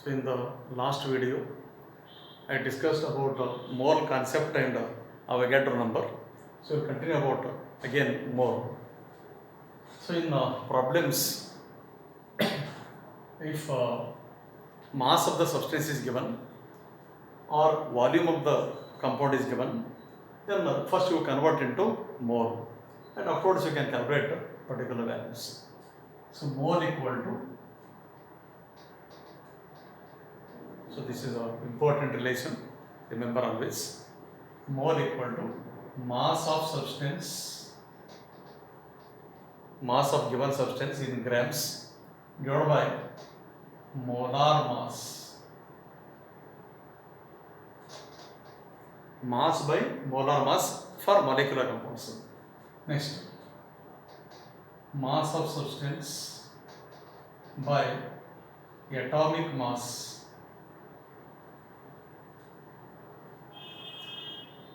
So in the last video, I discussed about mole concept and Avogadro number. So we'll continue about again mole. So in problems, if mass of the substance is given or volume of the compound is given, then first you convert into mole, and afterwards you can calculate particular values. So mole equal to, so this is an important relation, remember always, mole equal to mass of substance, mass of given substance in grams divided by molar mass, mass by molar mass for molecular compounds. Next, mass of substance by atomic mass.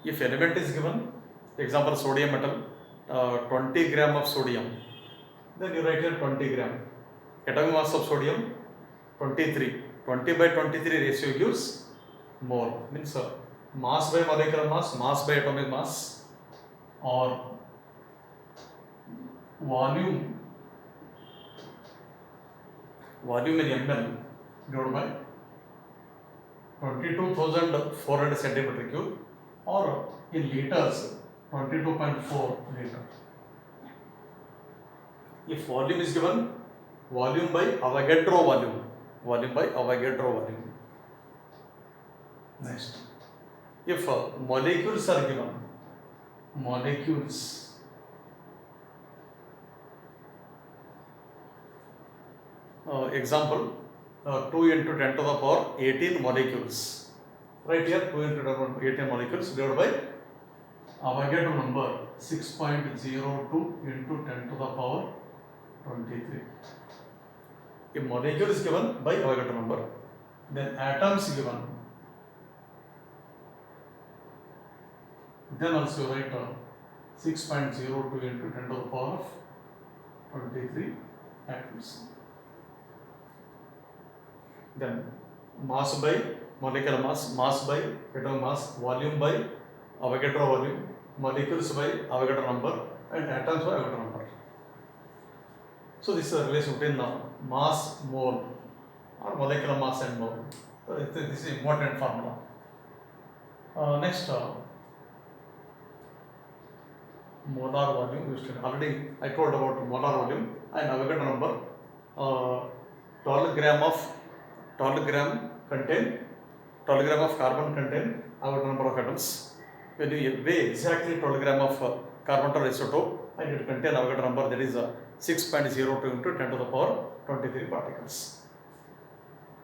If element is given, example sodium metal, 20 gram of sodium, then you write here 20 gram. Atomic mass of sodium 23. 20 by 23 ratio gives mole. Means mass by molecular mass, mass by atomic mass, or volume in ml divided by 22,400 centimeter cube, or in liters 22.4 liter. If volume is given, volume by Avogadro volume, volume by Avogadro volume. Next, if molecules are given, molecules, example 2 into 10 to the power 18 molecules. Right here 2 into 10 to the power 18 molecules divided by Avogadro number 6.02 into 10 to the power 23. If molecule is given by Avogadro number, then atoms given, then also write 6.02 into 10 to the power of 23 atoms. Then mass by molecular mass, mass by atomic mass, volume by Avogadro volume, molecules by Avogadro number, and atoms by Avogadro number. So this is a relation between mass, mole, or molecular mass and mole. So this is important formula. Next, molar volume. Already I told about molar volume and Avogadro number. 12 gram of carbon contain Avogadro number of atoms. When you weigh exactly 12 gram of carbon to isotope, and it contain Avogadro number, that is 6.02 into 10 to the power 23 particles.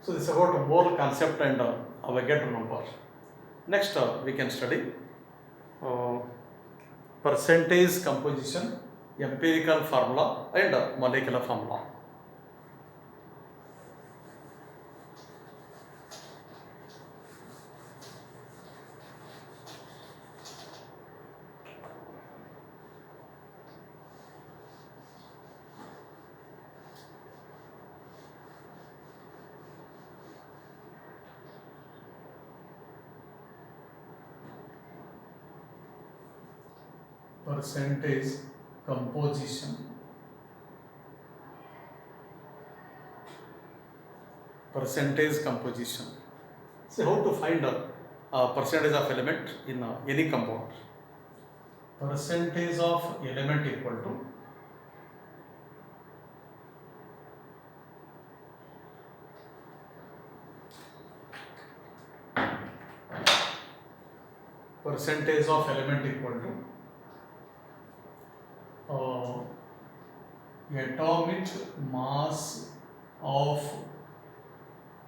So this is about mole concept and Avogadro number. Next, we can study percentage composition, empirical formula, and molecular formula. Percentage composition. Percentage composition. See how to find a percentage of element in any compound. Percentage of element equal to percentage of element equal to atomic mass of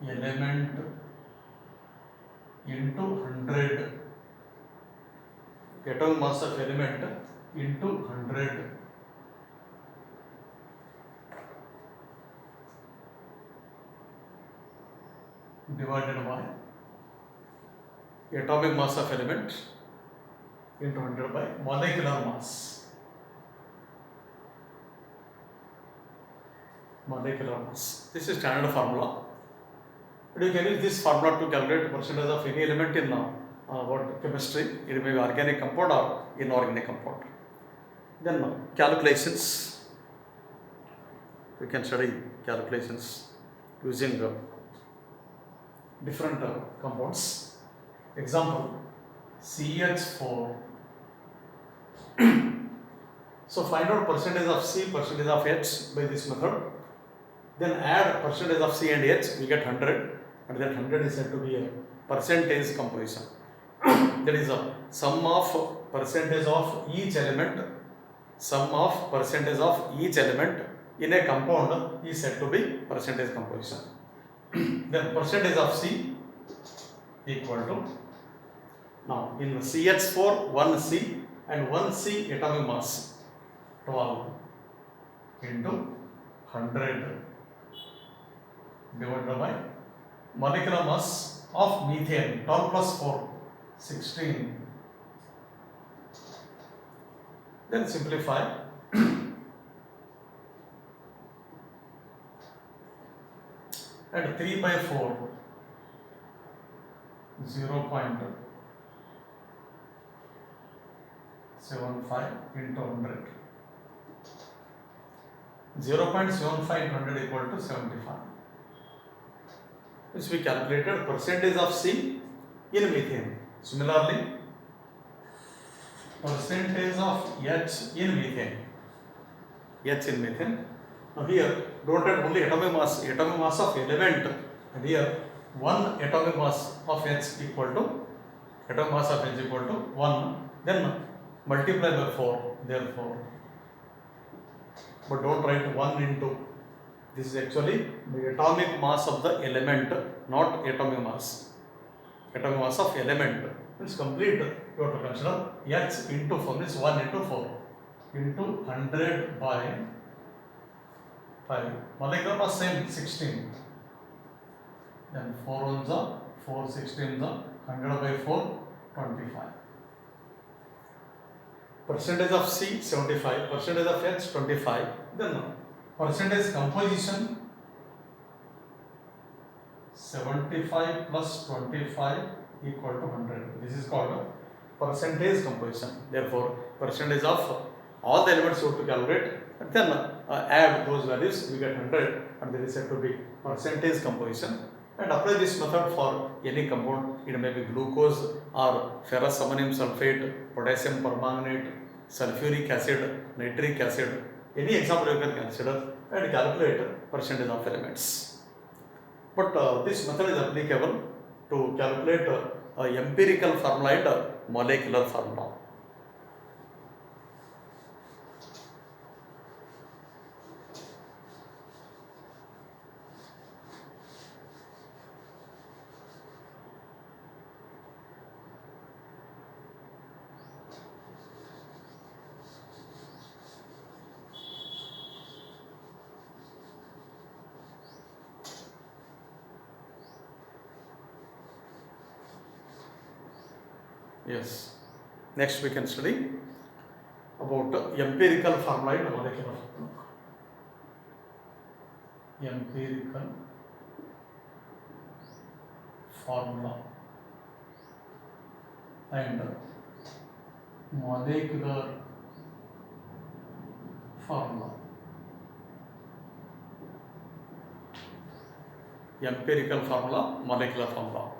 element into 100. Atomic mass of element into 100 divided by atomic mass of element into 100 by molecular mass. Molecular mass. This is standard formula. And you can use this formula to calculate percentage of any element in what chemistry. It may be organic compound or inorganic compound. Then calculations. We can study calculations using different compounds. Example, CH4. So find out percentage of C, percentage of H by this method. Then add percentage of C and H, we get 100, and that 100 is said to be a percentage composition. That is a sum of percentage of each element. Sum of percentage of each element in a compound is said to be percentage composition. Then percentage of C equal to, now in CH4 1C and 1C atomic mass 12 into 100 divided by molecular mass of methane 12 plus 4 16. Then simplify. And 3 by 4 0.75 into 100. 0.75 into 100 equal to 75. Which we calculated percentage of C in methane. Similarly, percentage of H in methane. H in methane. Now here, don't add only atomic mass of element, and here 1 atomic mass of H equal to, atomic mass of H equal to 1, then multiply by 4, therefore. But don't write 1 into, this is actually the atomic mass of the element, not atomic mass. Atomic mass of element. It's complete, you have to consider H into 4, means 1 into 4, into 100 by 5. Molecular mass same 16. Then 4 ones are 4, 16 are 100 by 4, 25. Percentage of C 75, percentage of H 25. Then percentage composition 75 plus 25 equal to 100. This is called percentage composition. Therefore, percentage of all the elements you have to calculate, and then add those values, we get 100, and that is said to be percentage composition. And apply this method for any compound. It may be glucose or ferrous ammonium sulfate, potassium permanganate, sulfuric acid, nitric acid. Any example you can consider and calculate percentage of elements. But this method is applicable to calculate empirical formula and molecular formula. Yes. Next we can study about empirical formula and molecular formula. Empirical formula and molecular formula. Empirical formula, molecular formula.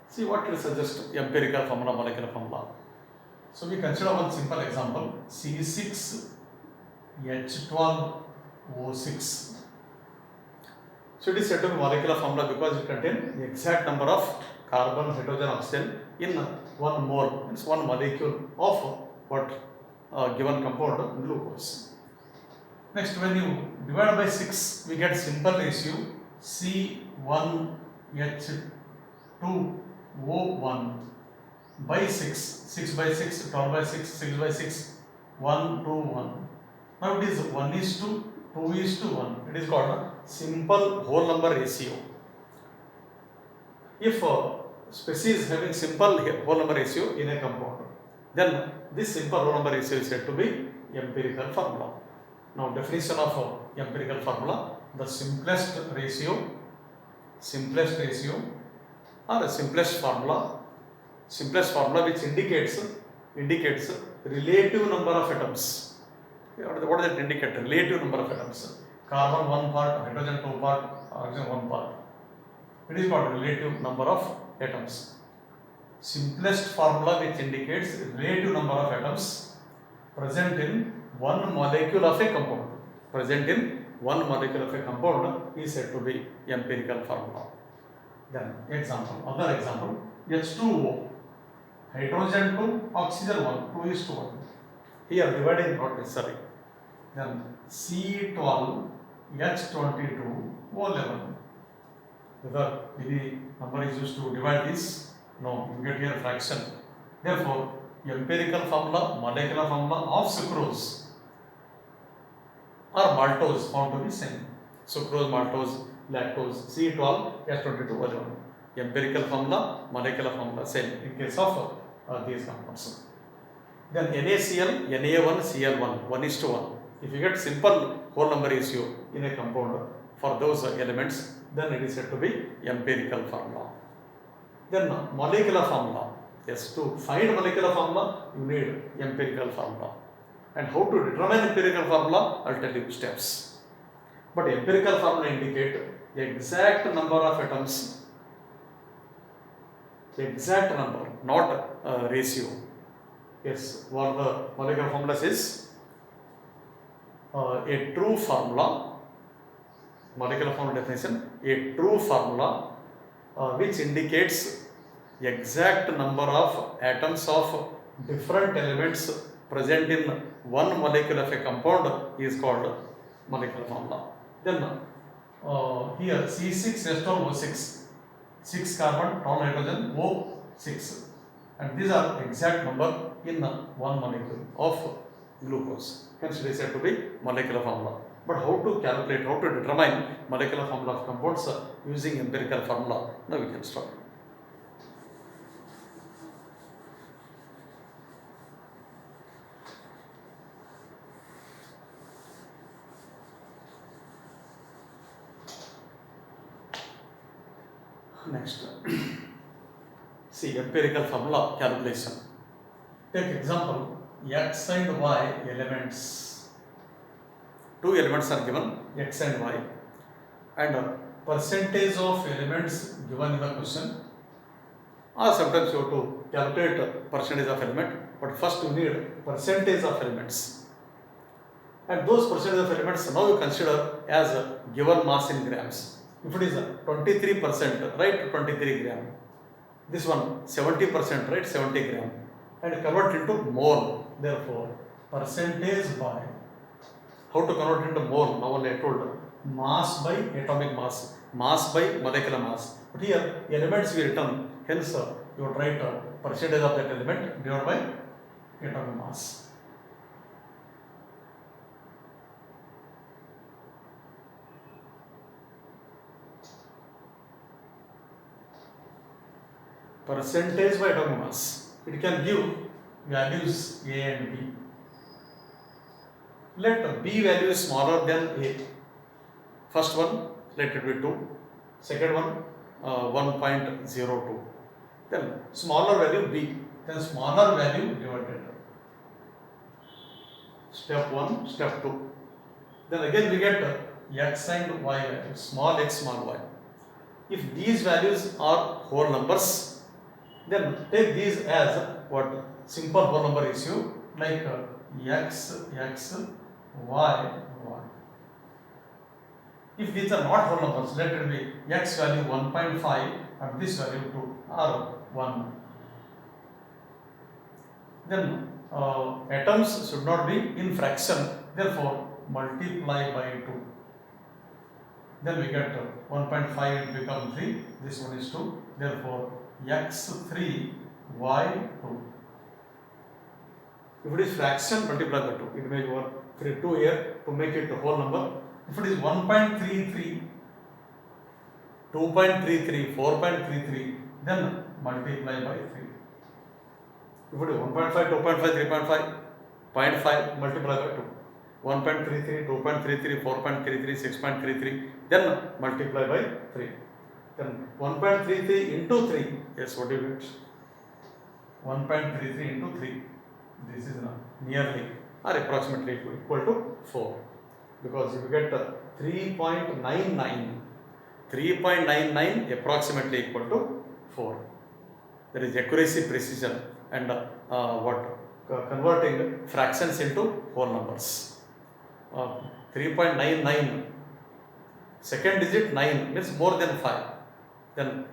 See what will suggest empirical formula, molecular formula. So we consider one simple example, C6H12O6. So it is said to be molecular formula because it contains the exact number of carbon, hydrogen, oxygen in 1 mole. It's 1 molecule of what given compound glucose. Next, when you divide by 6, we get simple ratio C1H2O1 by 6, 6 by 6, 12 by 6, 6 by 6, 1, 2, 1. Now it is 1:2:1. It is called a simple whole number ratio. If a species having simple whole number ratio in a compound, then this simple whole number ratio is said to be empirical formula. Now definition of empirical formula, the simplest ratio simplest ratio or simplest formula which indicates relative number of atoms. What does it indicate? Relative number of atoms. Carbon 1 part, hydrogen 2 part, oxygen 1 part. It is called relative number of atoms. Simplest formula which indicates relative number of atoms present in one molecule of a compound. Is said to be empirical formula. Then other example, H2O, hydrogen 2, oxygen 1, 2:1. Here dividing not necessary. Then C12, H22, O11. Whether any number is used to divide this? No, you get here fraction. Therefore, empirical formula, molecular formula of sucrose or maltose found to be same. Sucrose, maltose, lactose, C12, H22, O11. Empirical formula, molecular formula same in case of these compounds. Then NaCl, Na1, Cl1, 1:1. If you get simple whole number ratio in a compound for those elements, then it is said to be empirical formula. Then molecular formula. Yes, to find molecular formula, you need empirical formula. And how to determine empirical formula? I'll tell you steps. But empirical formula indicate exact number of atoms, exact number, not ratio. Yes, what the molecular formula is a true formula, molecular formula definition, a true formula which indicates exact number of atoms of different elements present in one molecule of a compound is called molecular formula. Then here C6H12O6, 6 carbon, 12 hydrogen, O6, and these are exact number in one molecule of glucose. Hence it is said to be molecular formula. But how to calculate, how to determine molecular formula of compounds using empirical formula? Now we can start. Next, see empirical formula calculation. Take example, X and Y elements. Two elements are given, X and Y, and percentage of elements given in the question. Or sometimes you have to calculate percentage of element, but first you need percentage of elements. And those percentage of elements now you consider as given mass in grams. If it is 23%, write 23 gram. This one 70%, write 70 gram. And convert into mole. Therefore, percentage by, how to convert into mole? Now only I told, mass by atomic mass, mass by molecular mass. But here elements we written, hence you would write percentage of that element divided by atomic mass. Percentage by atomic mass. It can give values A and B. Let B value is smaller than A. First one, let it be 2. Second one, 1.02. Then smaller value B. Then smaller value divided. Step 1, step 2. Then again we get X and Y values, small x, small y. If these values are whole numbers, then take these as what? Simple whole number ratio, like x, y. If these are not whole numbers, let it be x value 1.5 and this value 2 or 1. Then atoms should not be in fraction, therefore multiply by 2. Then we get 1.5 become 3, this one is 2, therefore x3, y2. If it is fraction, multiply by 2. It may work 2 here to make it a whole number. If it is 1.33, 2.33, 4.33, then multiply by 3. If it is 1.5, 2.5, 3.5, 0.5, multiply by 2. 1.33, 2.33, 4.33, 6.33, then multiply by 3. Then 1.33 into 3. Yes, what do you get? 1.33 into 3. This is nearly or approximately equal to 4. Because if you get 3.99, 3.99 approximately equal to 4. There is accuracy, precision, and converting fractions into whole numbers. 3.99, second digit 9 means more than 5. Then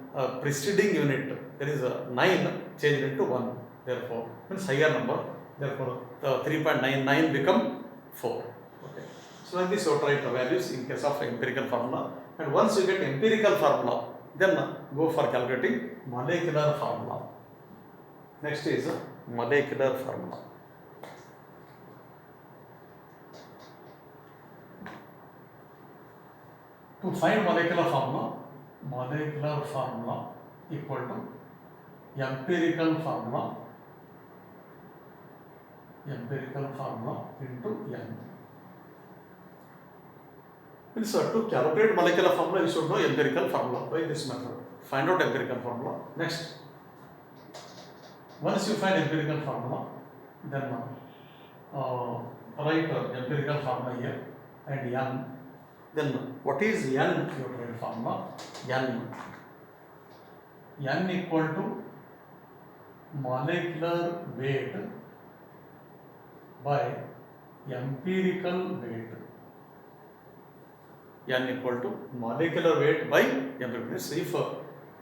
preceding unit, there is a 9 changed into 1. Therefore, means higher number. Therefore, 3.99 become 4. Okay. So like this, you write the values in case of empirical formula. And once you get empirical formula, then go for calculating molecular formula. Next is molecular formula. To find molecular formula equal to empirical formula into n. Means to calculate molecular formula, you should know empirical formula by this method. Find out empirical formula. Next, once you find empirical formula, then write empirical formula here and n. Then what is n? You write formula n equal to molecular weight by empirical weight. N equal to molecular weight by empirical weight. So if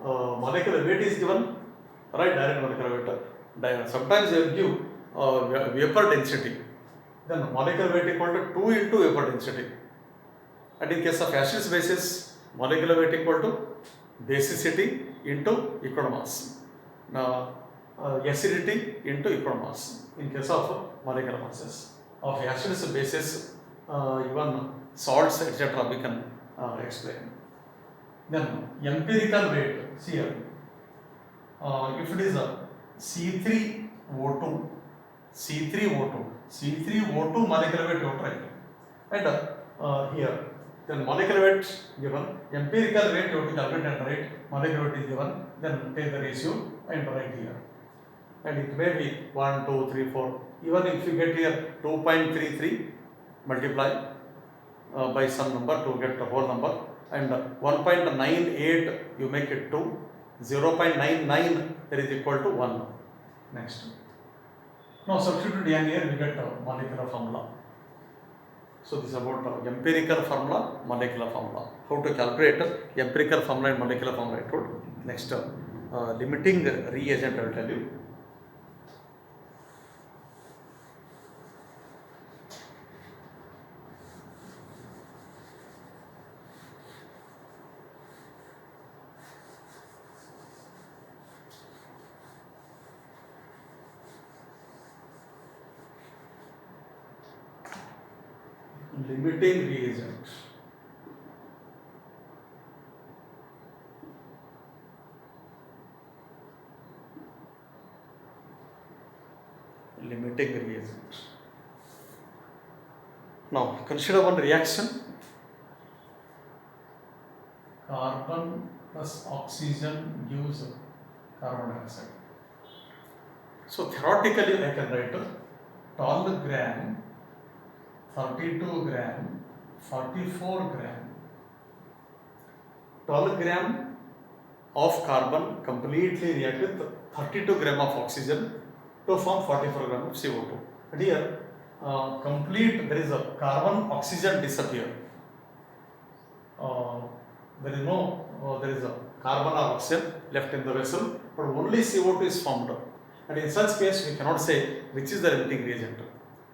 molecular weight is given, write direct molecular weight. Sometimes they will give vapor density. Then molecular weight equal to 2 into vapor density. And in case of acids bases, molecular weight equal to basicity into equinomass. Now, acidity into equinomass. In case of molecular masses of acids, bases, even salts, etc., we can explain. Then empirical weight. See here, if it is a C3O2 molecular weight, right? And here, then molecular weight given, empirical weight you have to calculate and write. Molecular weight is given, then take the ratio and write here. And it may be 1, 2, 3, 4. Even if you get here 2.33, multiply by some number to get the whole number, and 1.98 you make it 2, 0.99 there is equal to 1. Next. Now substitute n here, we get molecular formula. So this is about empirical formula, molecular formula. How to calculate empirical formula and molecular formula I told. Next, limiting reagent I will tell you. Limiting reagent. Limiting reagent. Now consider one reaction. Carbon plus oxygen gives carbon dioxide. So theoretically I can write 12 gram, 32 gram, 44 gram. 12 gram of carbon completely react with 32 gram of oxygen to form 44 gram of CO2. And here there is a carbon oxygen disappear. There is a carbon or oxygen left in the vessel, but only CO2 is formed. And in such case, we cannot say which is the limiting reagent,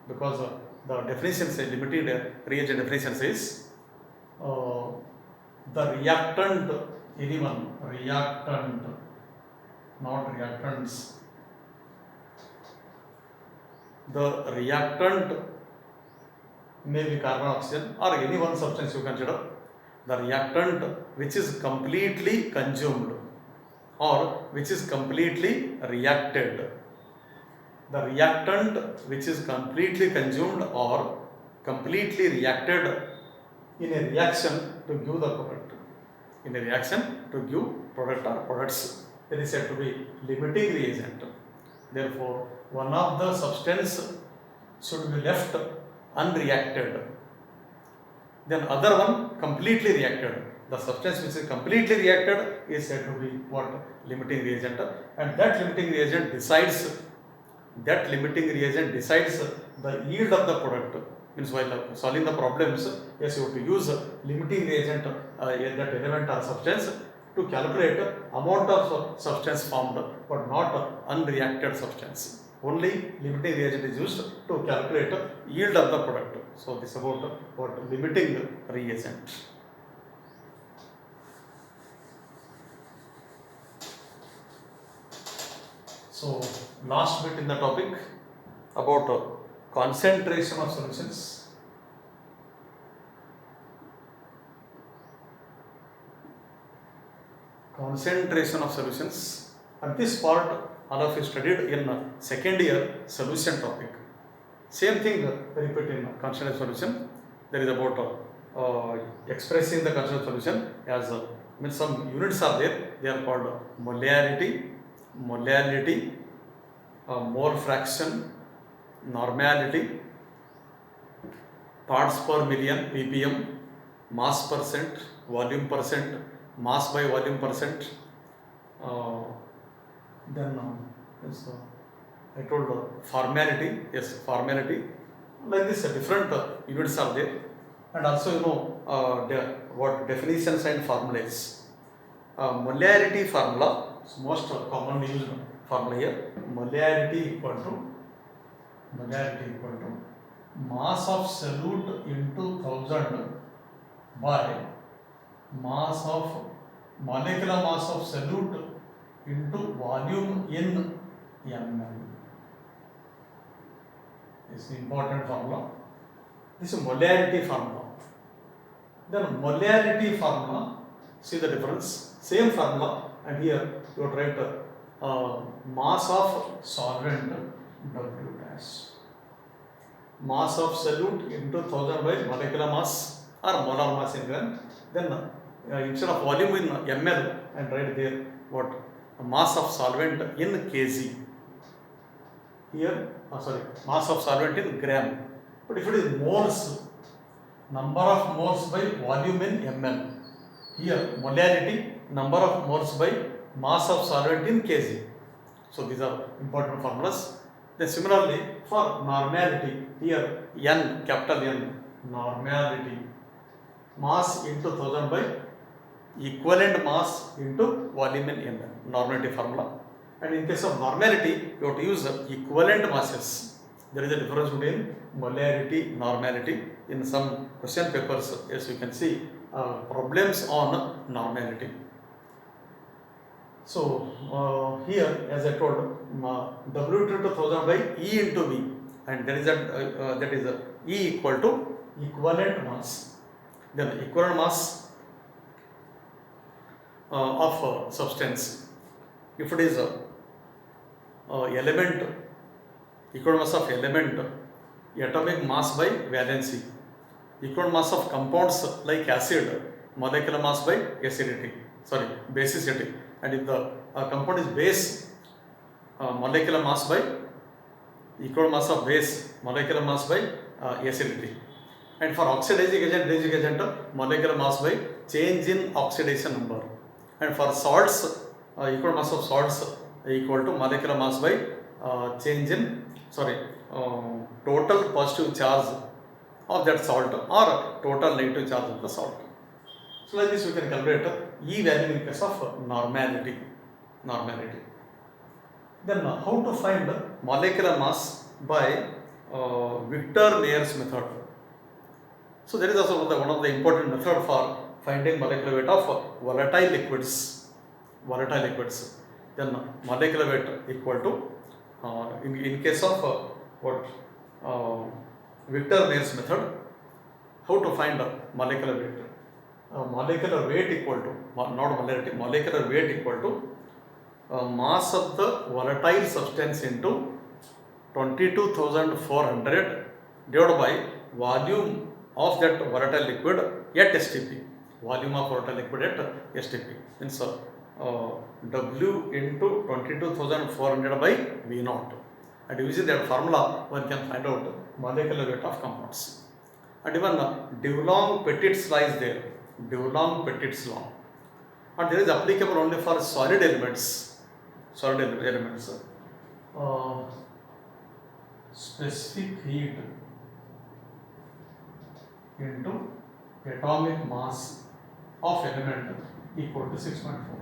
because the definition says, limiting reagent definition says, the reactant, not reactants. The reactant may be carbon, oxygen, or any one substance you consider. The reactant which is completely consumed or which is completely reacted. The reactant which is completely consumed or completely reacted in a reaction to give the product. in a reaction to give product or products. That is said to be limiting reagent. Therefore, one of the substance should be left unreacted. Then other one completely reacted. The substance which is completely reacted is said to be what? Limiting reagent. And that limiting reagent decides the yield of the product. Means while solving the problems, yes, you have to use limiting reagent, that element or substance, to calculate amount of substance formed, but not unreacted substance. Only limiting reagent is used to calculate yield of the product. So this is about what limiting reagent. So last bit in the topic about concentration of solutions. Concentration of solutions. At this part, all of you studied in second year solution topic. Same thing repeat in concentration solution. There is about expressing the concentration solution as means some units are there. They are called molarity, mole fraction, normality, parts per million ppm, mass percent, volume percent, mass by volume percent. Then yes, I told formality, yes, formality. Like this, different units are there, and also what definitions and formulas. Molarity formula is most commonly used formula here. Molarity equal to mass of solute into 1000 by mass of molecular mass of solute into volume in ml. This is an important formula. This is molarity formula. Then molarity formula, see the difference, same formula, and here you write mass of solvent W dash. Mass of solute into 1000 by molecular mass or molar mass in gram. Then instead of volume in ml, and write there what? Mass of solvent in kg. Here, mass of solvent in gram. But if it is moles, number of moles by volume in ml. Here, molarity, number of moles by mass of solvent in kg. So these are important formulas. Then similarly, for normality, here N, capital N, normality, mass into 1000 by equivalent mass into volume in ml, normality formula. And in case of normality, you have to use equivalent masses. There is a difference between molarity, normality. In some question papers, as you can see, problems on normality. So here, as I told, W into 1000 by E into V, and there is that is E equal to equivalent mass. Then equivalent mass of substance. If it is element, equivalent mass of element, atomic mass by valency, equivalent mass of compounds like acid, molecular mass by basicity. And if the compound is base, molecular mass by equivalent mass of base, molecular mass by acidity. And for oxidizing agent, basic agent, molecular mass by change in oxidation number. And for salts, equivalent mass of salts equal to molecular mass by change in total positive charge of that salt or total negative charge of the salt. So like this we can calculate E value in case of normality. Then how to find molecular mass by Victor-Meyer's method. So there is also one of the important method for finding molecular weight of volatile liquids. Then molecular weight equal to in case of Victor-Meyer's method, how to find molecular weight? Molecular weight equal to, not molarity, molecular weight equal to mass of the volatile substance into 22,400 divided by volume of that volatile liquid at STP. volume of volatile liquid at STP. Means W into 22,400 by V naught. And using that formula, one can find out molecular weight of compounds. And even Dulong-Petit's law is there. Dulong-Petit's law. And there is applicable only for solid elements. Solid elements. Specific heat into atomic mass of element equal to 6.4.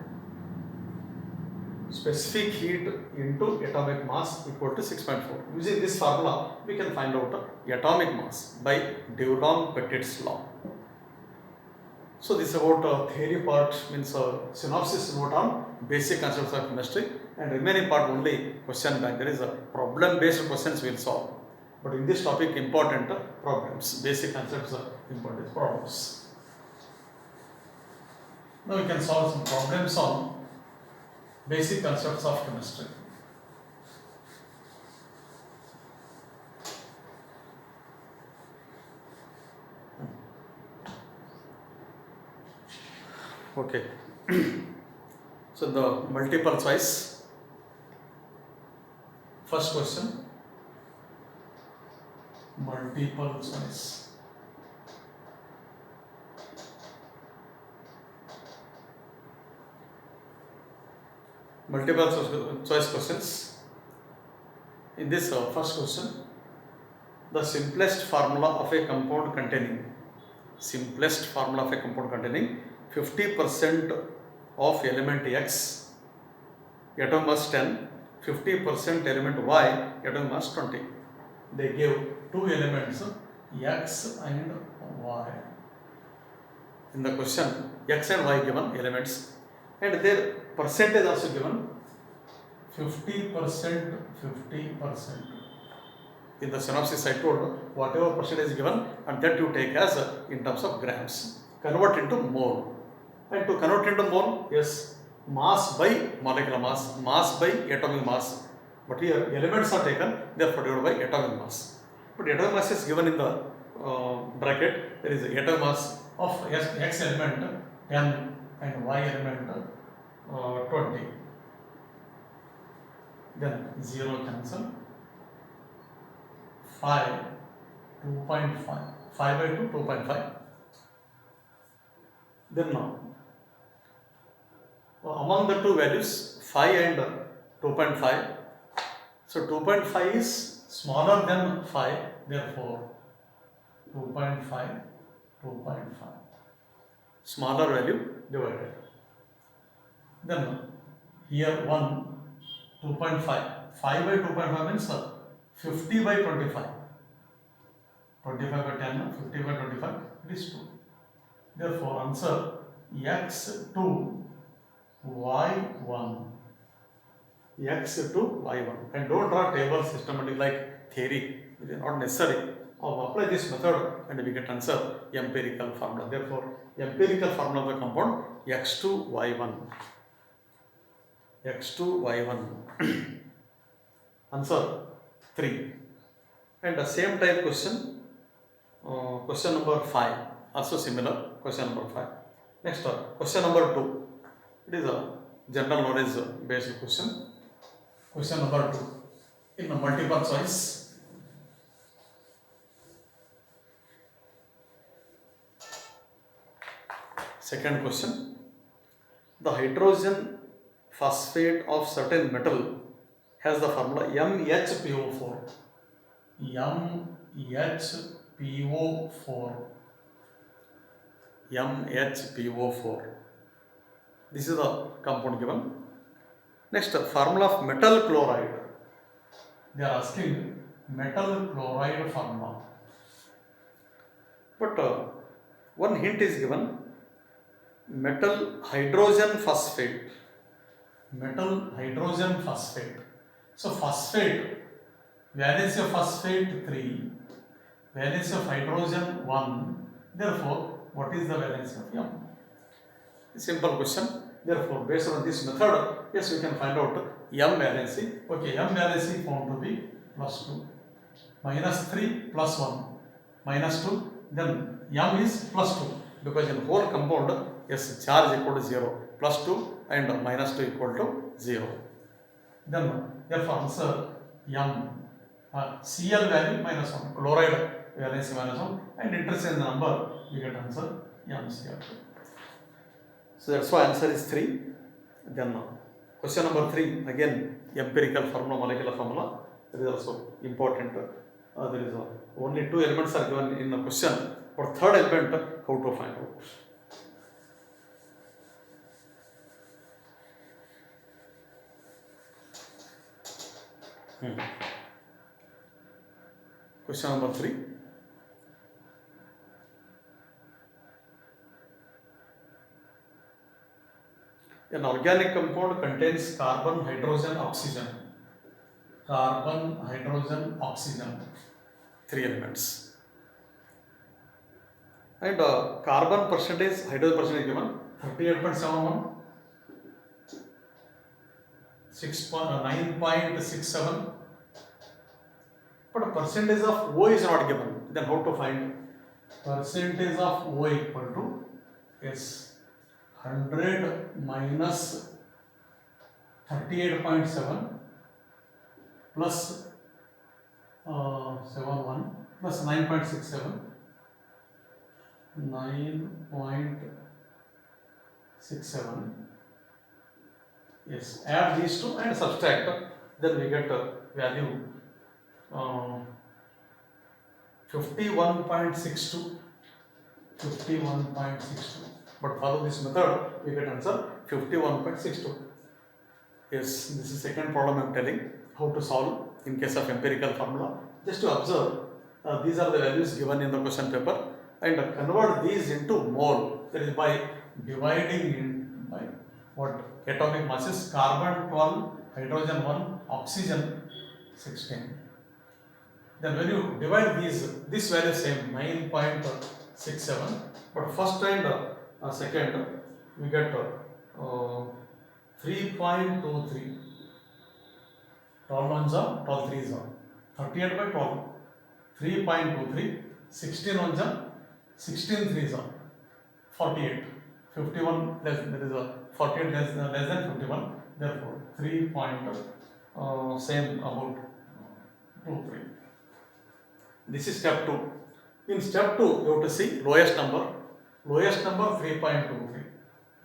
Specific heat into atomic mass equal to 6.4. Using this formula, we can find out atomic mass by Dulong-Petit's law. So this is about theory part, means synopsis note on basic concepts of chemistry, and remaining part only question bank. There is a problem based questions we will solve. But in this topic, important problems, basic concepts are important problems. Now we can solve some problems on basic concepts of chemistry. Okay. So the multiple choice. First question. Multiple choice. Multiple choice questions. In this first question, the simplest formula of a compound containing 50% of element X, atom mass 10, 50% element Y, atom mass 20. They gave two elements X and Y. In the question, X and Y given elements, and their percentage also given 50%. In the synopsis I told whatever percentage is given, and that you take as in terms of grams. Convert into mole. And to convert into mole, yes, mass by molecular mass, mass by atomic mass. But here elements are taken, therefore divided by atomic mass. But atomic mass is given in the bracket. There is atomic mass of X element 10 and Y element 20. Then 0 cancel. 5, 2.5. 5 by 2, 2.5. Then now, among the two values, 5 and 2.5. So 2.5 is smaller than 5, therefore 2.5, 2.5. Smaller value divided. Then here 1, 2.5. 5 by 2.5 means 50 by 25. 25 by 10, 50 by 25, it is 2. Therefore, answer X2, Y1. X2, Y1. And don't draw table systematic like theory. It is not necessary. Apply this method and we get answer empirical formula. Therefore, empirical formula of the compound X2, Y1. X2, Y1. Answer 3. And the same type question, question number 5. Also similar, question number 5. Next, question number 2. It is a general knowledge based question. Question number 2. In the multiple choice. Second question. The hydrogen phosphate of certain metal has the formula MHPO4. MHPO4. This is the compound given. Next, formula of metal chloride. They are asking metal chloride formula. But one hint is given. Metal hydrogen phosphate. Metal hydrogen phosphate. So phosphate, valence of phosphate 3, valence of hydrogen 1. Therefore, what is the valence of M? Simple question. Therefore, based on this method, yes, we can find out M valency. Okay, M valency found to be plus 2. Minus 3 plus 1. Minus 2. Then M is plus 2. because in whole compound, yes, charge equal to 0, plus 2 and minus 2 equal to 0. Then therefore answer M. Cl value minus 1, chloride valence minus 1, and interchange the number, we get answer MCl2. So that's why answer is 3. Then question number 3, again empirical formula, molecular formula. That is also important. There is only 2 elements are given in the question. For third element, how to find out? Question number 3. An organic compound contains carbon, hydrogen, oxygen. Carbon, hydrogen, oxygen. 3 elements. And carbon percentage, hydrogen percentage given 38.71, 9.67. But percentage of O is not given. Then how to find? Percentage of O equal to, yes, 100 minus 38.7 plus 71 plus 9.67. 9.67. Yes, add these two and subtract, then we get value 51.62. 51.62. But follow this method, we get answer 51.62. Yes, this is second problem I am telling how to solve in case of empirical formula. Just to observe, these are the values given in the question paper, and convert these into mole. That is by dividing in by what atomic masses: carbon 12, hydrogen 1, oxygen 16. Then when you divide this value same 9.67, but first and second we get 3.23. 12 ones are 12 threes are 38 by 12. 3.23. 16 ones are 16 threes are 48. 51 less, there is a 48 less than 51. Therefore 3 point same about 2, 3. This is step 2. In step 2, you have to see lowest number. Lowest number 3.23.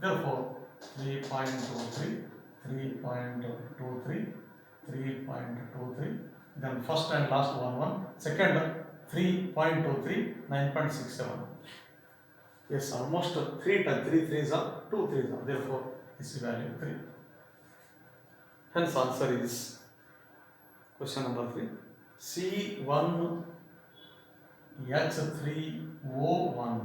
Therefore 3.23, 3.23, 3.23. Then first and last 1. Second 3.23, 9.67. Yes, almost 3 times 3 threes are 2 threes are. Therefore this is value 3. Hence answer is question number 3. C1H3O1